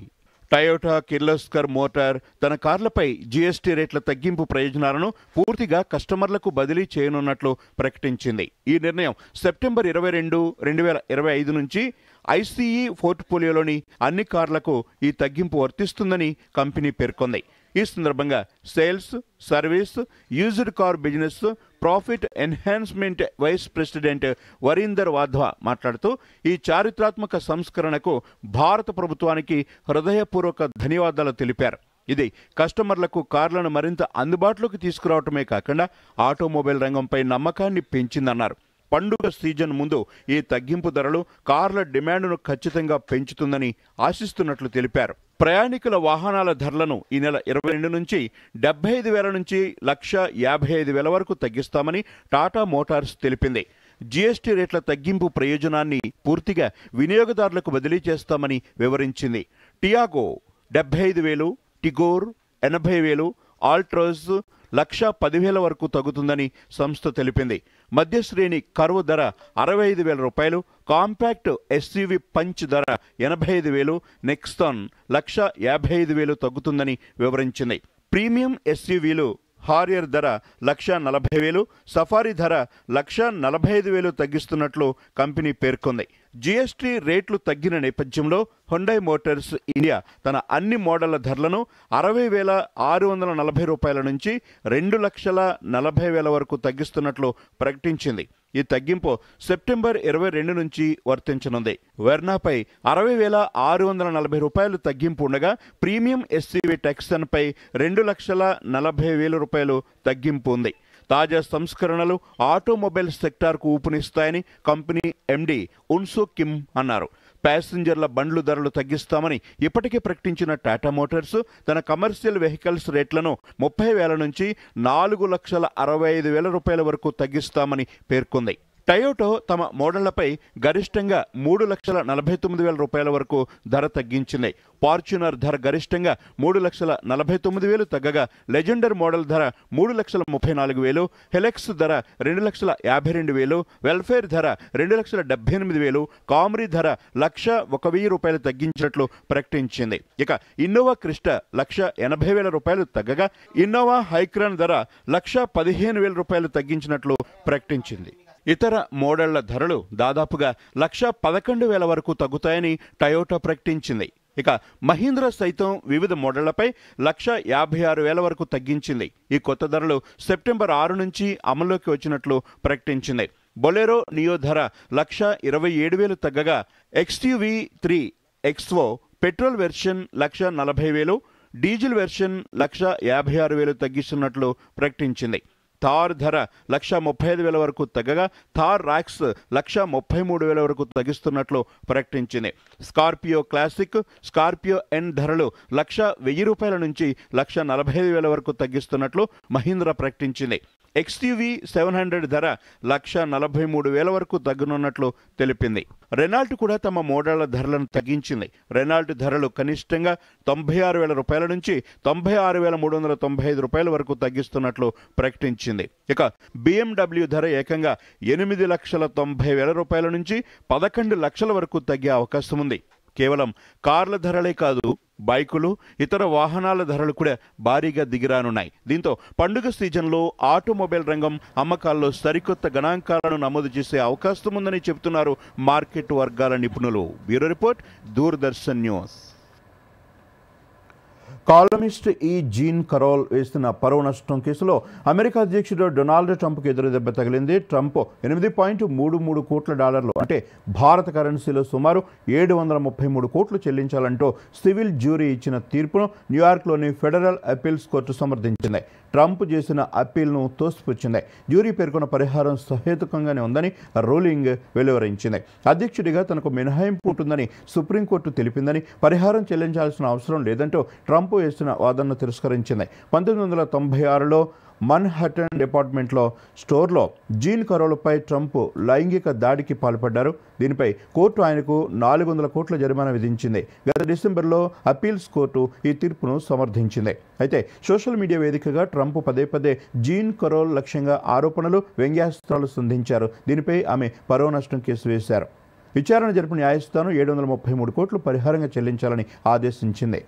టయోటా కిర్లోస్కర్ మోటార్ తన కార్లపై జీఎస్టీ రేట్ల తగ్గింపు ప్రయోజనాలను పూర్తిగా కస్టమర్లకు బదిలీ చేయనున్నట్లు ప్రకటించింది. ఈ నిర్ణయం సెప్టెంబర్ 22, 2025 నుంచి ఐసీఈ పోర్ట్ఫోలియోలోని అన్ని కార్లకు ఈ తగ్గింపు వర్తిస్తుందని కంపెనీ పేర్కొంది. ఈ సందర్భంగా sales, service, used car business profit enhancement vice president Varinder Wadhwa మాట్లాడుతూ ఈ చారిత్రాత్మక సంస్కరణకు భారత ప్రభుత్వానికి హృదయపూర్వక ధన్యవాదాలు తెలిపారు. ఇది కస్టమర్లకు కార్లను మరింత అందుబాటులోకి తీసుకురావటమే కాకుండా ఆటోమొబైల్ రంగంపై నమ్మకాన్ని పెంచిందన్నారు. పండుగ సీజన్ ముందు ఈ తగ్గింపు ధరలు కార్ల డిమాండ్ను ఖచ్చితంగా పెంచుతుందని ఆశిస్తున్నట్లు తెలిపారు. ప్రయాణికుల వాహనాల ధరలను ఈ నెల 22 నుంచి 75,000 నుంచి 1,55,000 వరకు తగ్గిస్తామని టాటా మోటార్స్ తెలిపింది. జీఎస్టీ రేట్ల తగ్గింపు ప్రయోజనాన్ని పూర్తిగా వినియోగదారులకు బదిలీ చేస్తామని వివరించింది. టియాగో 75,000, టిగోర్ 80,000, ఆల్ట్రోస్ 1,10,000 వరకు తగ్గుతుందని సంస్థ తెలిపింది. మధ్యశ్రేణి కర్వ్ ధర 65,000 రూపాయలు, కాంపాక్ట్ ఎస్యూవీ పంచ్ ధర 85,000, నెక్సాన్ 1,55,000 తగ్గుతుందని వివరించింది. ప్రీమియం ఎస్యూవీలు హారియర్ ధర 1,40,000, సఫారీ ధర 1,45,000 తగ్గిస్తున్నట్లు కంపెనీ పేర్కొంది. జీఎస్టీ రేట్లు తగ్గిన నేపథ్యంలో హుండై మోటార్స్ ఇండియా తన అన్ని మోడళ్ల ధరలను 60,640 రూపాయల నుంచి 2,40,000 వరకు తగ్గిస్తున్నట్లు ప్రకటించింది. ఈ తగ్గింపు సెప్టెంబర్ 22 నుంచి వర్తించనుంది. వెర్నాపై 60,640 రూపాయలు తగ్గింపు ఉండగా ప్రీమియం ఎస్యూవీ టెక్సన్పై 2,40,000 రూపాయలు తగ్గింపు ఉంది. తాజా సంస్కరణలు ఆటోమొబైల్ సెక్టార్కు ఊపునిస్తాయని కంపెనీ ఎండీ ఉన్సో కిమ్ అన్నారు. ప్యాసింజర్ల బండ్లు ధరలు తగ్గిస్తామని ఇప్పటికే ప్రకటించిన టాటా మోటార్స్ తన కమర్షియల్ వెహికల్స్ రేట్లను 30,000 నుంచి 4,65,000 రూపాయల వరకు తగ్గిస్తామని పేర్కొంది. టయోటో తమ మోడళ్లపై గరిష్టంగా 3,49,000 రూపాయల వరకు ధర తగ్గించింది. ఫార్చునర్ ధర గరిష్టంగా 3,49,000 తగ్గగా లెజెండర్ మోడల్ ధర 3,34,000, హెలెక్స్ ధర 2,52,000, వెల్ఫేర్ ధర 2,78,000, కామ్రీ ధర 1,01,000 రూపాయలు తగ్గించినట్లు ప్రకటించింది. ఇక ఇన్నోవా క్రిస్టా 1,80,000 రూపాయలు తగ్గగా ఇన్నోవా హైక్రాన్ ధర 1,15,000 రూపాయలు తగ్గించినట్లు ప్రకటించింది. ఇతర మోడళ్ల ధరలు దాదాపుగా 1,11,000 వరకు తగ్గుతాయని టయోటా ప్రకటించింది. ఇక మహీంద్రా సైతం వివిధ మోడళ్లపై 1,56,000 వరకు తగ్గించింది. ఈ కొత్త ధరలు సెప్టెంబర్ 6 నుంచి అమల్లోకి వచ్చినట్లు ప్రకటించింది. బొలెరో నియో ధర 1,27,000 తగ్గగా XUV 3 XO petrol version 1,40,000, diesel version 1,56,000 తగ్గిస్తున్నట్లు ప్రకటించింది. థార్ ధర 1,35,000 వరకు తగ్గగా థార్ రాక్స్ 1,33,000 వరకు తగ్గిస్తున్నట్లు ప్రకటించింది. స్కార్పియో క్లాసిక్, స్కార్పియో ఎన్ ధరలు 1,10,000 రూపాయల నుంచి 1,45,000 వరకు తగ్గిస్తున్నట్లు మహీంద్రా ప్రకటించింది. XUV 700 ధర 1,43,000 వరకు తగ్గనున్నట్లు తెలిపింది. రెనాల్ట్ కూడా తమ మోడళ్ల ధరలను తగ్గించింది. రెనాల్ట్ ధరలు కనిష్టంగా 96,000 రూపాయల నుంచి 96,395 రూపాయల వరకు తగ్గిస్తున్నట్లు ప్రకటించింది. ఇక BMW ధర ఏకంగా 8,90,000 రూపాయల నుంచి 11 లక్షల వరకు తగ్గే అవకాశం ఉంది. కేవలం కార్ల ధరలే కాదు, బైకులు, ఇతర వాహనాల ధరలు కూడా భారీగా దిగిరానున్నాయి. దీంతో పండుగ సీజన్లో ఆటోమొబైల్ రంగం అమ్మకాల్లో సరికొత్త గణాంకాలను నమోదు చేసే అవకాశం ఉందని చెబుతున్నారు మార్కెట్ వర్గాల నిపుణులు. Bureau report, Doordarshan news. Columnist ఈ జీన్ కరోల్ వేస్తున్న పరువు నష్టం కేసులో అమెరికా అధ్యక్షుడు డొనాల్డ్ ట్రంప్కు ఎదురు దెబ్బ తగిలింది. ట్రంప్ $8.33 కోట్ల అంటే భారత కరెన్సీలో సుమారు 733 కోట్లు చెల్లించాలంటూ సివిల్ జ్యూరీ ఇచ్చిన తీర్పును న్యూయార్క్లోని ఫెడరల్ అప్పీల్స్ కోర్టు సమర్థించింది. ట్రంప్ చేసిన అప్పీల్ను తోసిపుచ్చింది. జ్యూరీ పేర్కొన్న పరిహారం సహేతుకంగానే ఉందని రూలింగ్ వెలువరించింది. అధ్యక్షుడిగా తనకు మినహాయింపు ఉంటుందని సుప్రీంకోర్టు తెలిపిందని, పరిహారం చెల్లించాల్సిన అవసరం లేదంటూ ట్రంప్ వేసిన వాదనను తిరస్కరించింది. 1996లో మన్హటన్ డిపార్ట్మెంట్లో స్టోర్లో జీన్ కరోల్పై ట్రంప్ లైంగిక దాడికి పాల్పడ్డారు. దీనిపై కోర్టు ఆయనకు 400 కోట్ల జరిమానా విధించింది. గత డిసెంబర్లో అప్పీల్స్ కోర్టు ఈ తీర్పును సమర్థించింది. అయితే సోషల్ మీడియా వేదికగా ట్రంప్ పదే పదే జీన్ కరోల్ లక్ష్యంగా ఆరోపణలు, వ్యంగ్యాస్త్రాలు సంధించారు. దీనిపై ఆమె పరువు నష్టం కేసు వేశారు. విచారణ జరిపిన న్యాయస్థానం 733 కోట్లు పరిహారంగా చెల్లించాలని ఆదేశించింది.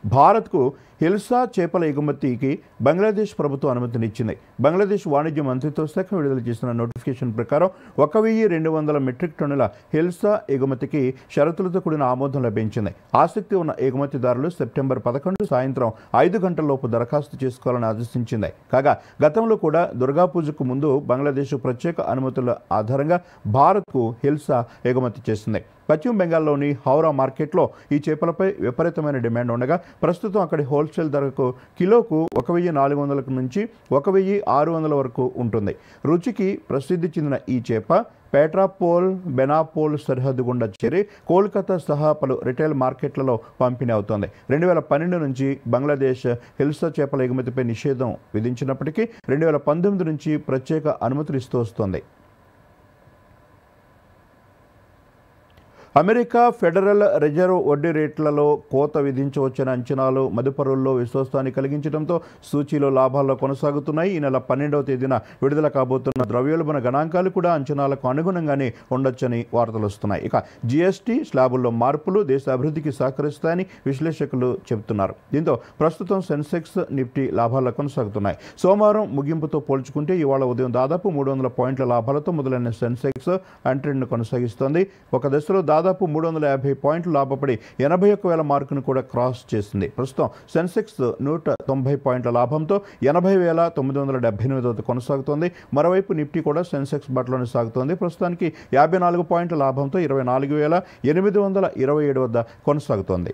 భారత్కు హిల్సా చేపల ఎగుమతికి బంగ్లాదేశ్ ప్రభుత్వం అనుమతినిచ్చింది. బంగ్లాదేశ్ వాణిజ్య మంత్రిత్వ శాఖ విడుదల చేసిన నోటిఫికేషన్ ప్రకారం 1200 మెట్రిక్ టన్నుల హిల్సా ఎగుమతికి షరతులతో కూడిన ఆమోదం లభించింది. ఆసక్తి ఉన్న ఎగుమతిదారులు సెప్టెంబర్ 11 సాయంత్రం 5 గంటలలోపు దరఖాస్తు చేసుకోవాలని ఆదేశించింది. కాగా గతంలో కూడా దుర్గా పూజకు ముందు బంగ్లాదేశ్ ప్రత్యేక అనుమతుల ఆధారంగా భారత్కు హిల్సా ఎగుమతి చేసింది. పశ్చిమ బెంగాల్లోని హౌరా మార్కెట్లో ఈ చేపలపై విపరీతమైన డిమాండ్ ఉండగా ప్రస్తుతం అక్కడి హోల్సేల్ ధరకు కిలోకు 1400 నుంచి 1600 వరకు ఉంటుంది. రుచికి ప్రసిద్ధి చెందిన ఈ చేప పేట్రాపోల్, బెనాపోల్ సరిహద్దు గుండా చేరి కోల్కతా సహా పలు రిటైల్ మార్కెట్లలో పంపిణీ అవుతోంది. 2012 నుంచి బంగ్లాదేశ్ హిల్సా చేపల ఎగుమతిపై నిషేధం విధించినప్పటికీ 2019 నుంచి ప్రత్యేక అనుమతులు ఇస్తూ వస్తోంది. అమెరికా ఫెడరల్ రిజర్వ్ వడ్డీ రేట్లలో కోత విధించవచ్చని అంచనాలు మదుపరుల్లో విశ్వాసాన్ని కలిగించడంతో సూచీలో లాభాల్లో కొనసాగుతున్నాయి. ఈ నెల 12వ తేదీన విడుదల కాబోతున్న ద్రవ్యోల్బణ గణాంకాలు కూడా అంచనాలకు అనుగుణంగానే ఉండొచ్చని వార్తలు వస్తున్నాయి. ఇక జీఎస్టీ స్లాబుల్లో మార్పులు దేశ అభివృద్ధికి సహకరిస్తాయని విశ్లేషకులు చెబుతున్నారు. దీంతో ప్రస్తుతం సెన్సెక్స్, నిఫ్టీ లాభాల్లో కొనసాగుతున్నాయి. సోమవారం ముగింపుతో పోల్చుకుంటే ఇవాళ ఉదయం దాదాపు 300 పాయింట్ల లాభాలతో మొదలైన సెన్సెక్స్ అంట్రెండ్ను కొనసాగిస్తోంది. ఒక దశలో దాదాపు 350 పాయింట్లు లాభపడి 81,000 మార్కును కూడా క్రాస్ చేసింది. ప్రస్తుతం సెన్సెక్స్ 190 పాయింట్ల లాభంతో 80,978 వద్ద కొనసాగుతోంది. మరోవైపు నిఫ్టీ కూడా సెన్సెక్స్ బాటలోనే సాగుతోంది. ప్రస్తుతానికి 54 పాయింట్ల లాభంతో 24,827 వద్ద కొనసాగుతోంది.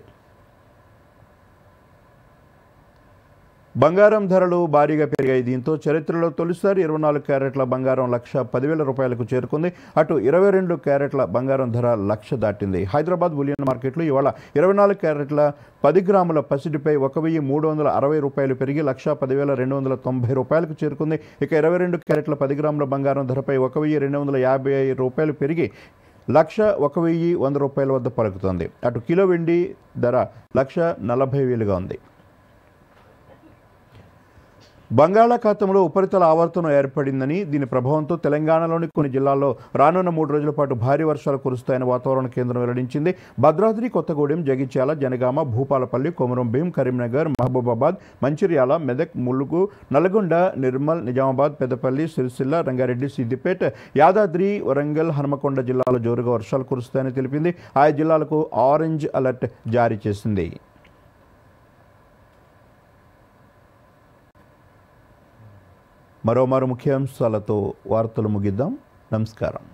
బంగారం ధరలు భారీగా పెరిగాయి. దీంతో చరిత్రలో తొలిసారి 24 క్యారెట్ల బంగారం 1,10,000 రూపాయలకు చేరుకుంది. అటు 22 క్యారెట్ల బంగారం ధర 1,00,000 దాటింది. హైదరాబాద్ బులియన్ మార్కెట్లో ఇవాళ 24 క్యారెట్ల 10 గ్రాముల పసిడిపై 1,360 రూపాయలు పెరిగి 1,10,290 రూపాయలకు చేరుకుంది. ఇక 22 క్యారెట్ల 10 గ్రాముల బంగారం ధరపై 1,255 రూపాయలు పెరిగి 1,01,100 రూపాయల వద్ద పలుకుతోంది. అటు కిలో వెండి ధర 1,40,000గా ఉంది. బంగాళాఖాతంలో ఉపరితల ఆవర్తనం ఏర్పడిందని, దీని ప్రభావంతో తెలంగాణలోని కొన్ని జిల్లాల్లో రానున్న 3 రోజుల పాటు భారీ వర్షాలు కురుస్తాయని వాతావరణ కేంద్రం వెల్లడించింది. భద్రాద్రి కొత్తగూడెం, జగిత్యాల, జనగామ, భూపాలపల్లి, కొమరం భీం, కరీంనగర్, మహబూబాబాద్, మంచిర్యాల, మెదక్, ములుగు, నల్గొండ, నిర్మల్, నిజామాబాద్, పెద్దపల్లి, సిరిసిల్ల, రంగారెడ్డి, సిద్దిపేట, యాదాద్రి, వరంగల్, హనుమకొండ జిల్లాలో జోరుగా వర్షాలు కురుస్తాయని తెలిపింది. ఆయా జిల్లాలకు ఆరెంజ్ అలర్ట్ జారీ చేసింది. మరోమారు ముఖ్యాంశాలతో వార్తలు ముగిద్దాం. నమస్కారం.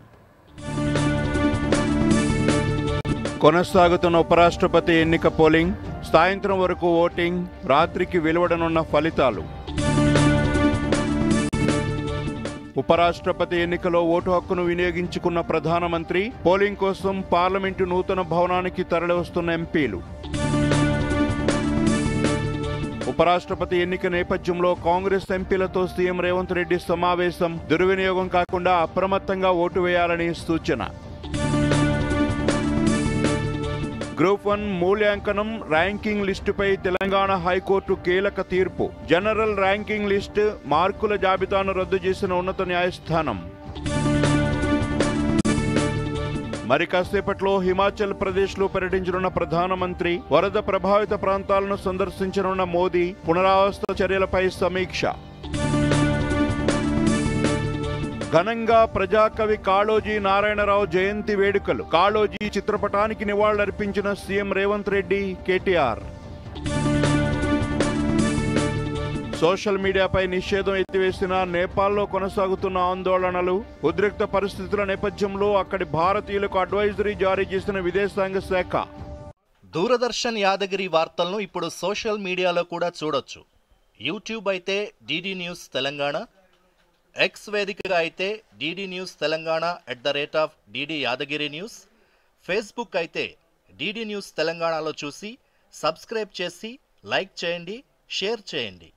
కొనసాగుతున్న ఉపరాష్ట్రపతి ఎన్నిక పోలింగ్, సాయంత్రం వరకు ఓటింగ్, రాత్రికి వెలువడనున్న ఫలితాలు. ఉపరాష్ట్రపతి ఎన్నికలో ఓటు హక్కును వినియోగించుకున్న ప్రధానమంత్రి, పోలింగ్ కోసం పార్లమెంటు నూతన భవనానికి తరలివస్తున్న ఎంపీలు. ఉపరాష్ట్రపతి ఎన్నిక నేపథ్యంలో కాంగ్రెస్ ఎంపీలతో సీఎం రేవంత్ రెడ్డి సమావేశం, దుర్వినియోగం కాకుండా అప్రమత్తంగా ఓటు వేయాలని సూచన. గ్రూప్ 1 మూల్యాంకనం ర్యాంకింగ్ లిస్టుపై తెలంగాణ హైకోర్టు కీలక తీర్పు. జనరల్ ర్యాంకింగ్ లిస్టు మార్కుల జాబితాను రద్దు చేసిన ఉన్నత న్యాయస్థానం. మరి కాసేపట్లో హిమాచల్ ప్రదేశ్లో పర్యటించనున్న ప్రధానమంత్రి, వరద ప్రభావిత ప్రాంతాలను సందర్శించనున్న మోదీ, పునరావాస చర్యలపై సమీక్ష. ఘనంగా ప్రజాకవి కాళోజీ నారాయణరావు జయంతి వేడుకలు. కాళోజీ చిత్రపటానికి నివాళులర్పించిన సీఎం రేవంత్ రెడ్డి, కేటీఆర్. సోషల్ మీడియాపై నిషేధం ఎత్తివేసిన నేపాల్లో కొనసాగుతున్న ఆందోళనలు. ఉద్రిక్త పరిస్థితుల నేపథ్యంలో అక్కడి భారతీయులకు అడ్వైజరీ జారీ చేసిన విదేశాంగ శాఖ. దూరదర్శన్ యాదగిరి వార్తలను ఇప్పుడు సోషల్ మీడియాలో కూడా చూడొచ్చు. యూట్యూబ్ అయితే డిడి న్యూస్ తెలంగాణ, ఎక్స్ వేదికగా అయితే DD news Telangana @DD Yadagiri news, Facebook అయితే డిడి న్యూస్ తెలంగాణలో చూసి సబ్స్క్రైబ్ చేసి లైక్ చేయండి, షేర్ చేయండి.